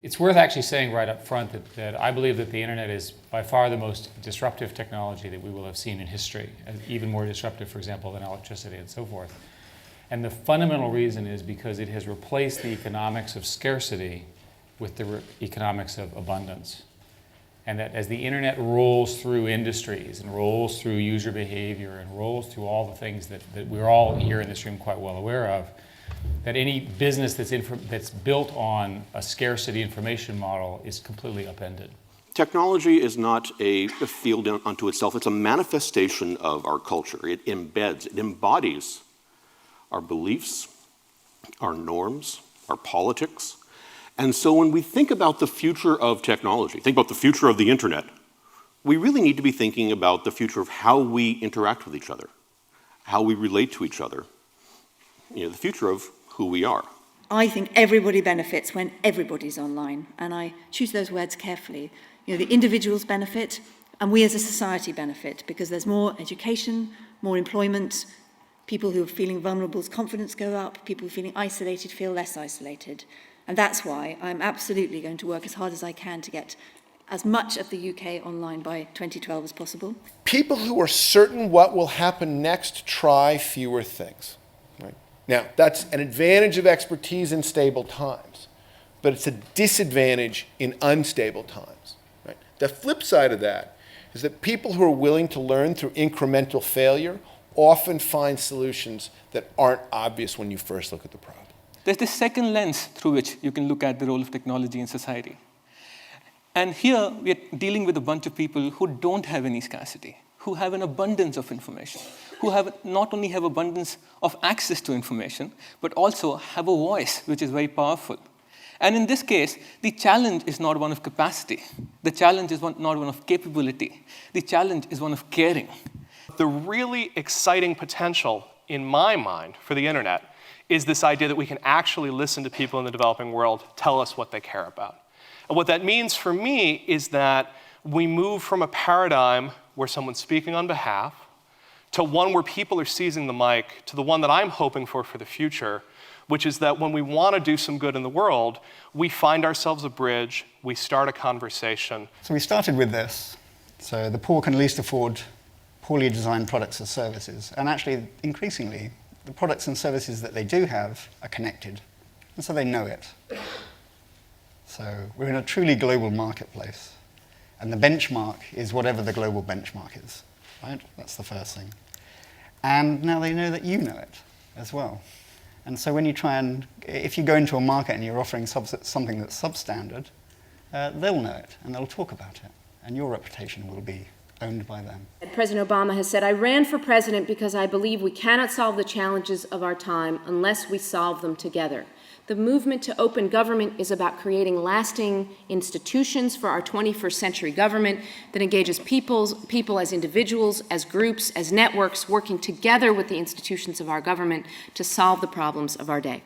It's worth actually saying right up front that I believe that the internet is by far the most disruptive technology that we will have seen in history, even more disruptive, for example, than electricity and so forth. And the fundamental reason is because it has replaced the economics of scarcity with the economics of abundance. And that as the internet rolls through industries and rolls through user behavior and rolls through all the things that we're all here in this room quite well aware of, that any business that's built on a scarcity information model is completely upended. Technology is not a field unto itself. It's a manifestation of our culture. It embeds, it embodies our beliefs, our norms, our politics. And so when we think about the future of technology, think about the future of the internet, we really need to be thinking about the future of how we interact with each other, how we relate to each other, the future of who we are. I think everybody benefits when everybody's online, and I choose those words carefully. The individuals benefit, and we as a society benefit, because there's more education, more employment, people who are feeling vulnerable's confidence go up, people who are feeling isolated feel less isolated. And that's why I'm absolutely going to work as hard as I can to get as much of the UK online by 2012 as possible. People who are certain what will happen next try fewer things. Right? Now, that's an advantage of expertise in stable times, but it's a disadvantage in unstable times. Right? The flip side of that is that people who are willing to learn through incremental failure often find solutions that aren't obvious when you first look at the problem. There's this second lens through which you can look at the role of technology in society. And here, we're dealing with a bunch of people who don't have any scarcity, who have an abundance of information, who not only have abundance of access to information, but also have a voice, which is very powerful. And in this case, the challenge is not one of capacity. The challenge is not one of capability. The challenge is one of caring. The really exciting potential, in my mind, for the internet is this idea that we can actually listen to people in the developing world tell us what they care about. And what that means for me is that we move from a paradigm where someone's speaking on behalf to one where people are seizing the mic, to the one that I'm hoping for the future, which is that when we want to do some good in the world, we find ourselves a bridge, we start a conversation. So we started with this. So the poor can least afford poorly designed products or services. And actually, increasingly, the products and services that they do have are connected. And so they know it. So we're in a truly global marketplace. And the benchmark is whatever the global benchmark is. Right? That's the first thing. And now they know that you know it as well. And so when you if you go into a market and you're offering something that's substandard, they'll know it and they'll talk about it. And your reputation will be owned by them. President Obama has said, "I ran for president because I believe we cannot solve the challenges of our time unless we solve them together." The movement to open government is about creating lasting institutions for our 21st century government that engages people as individuals, as groups, as networks, working together with the institutions of our government to solve the problems of our day.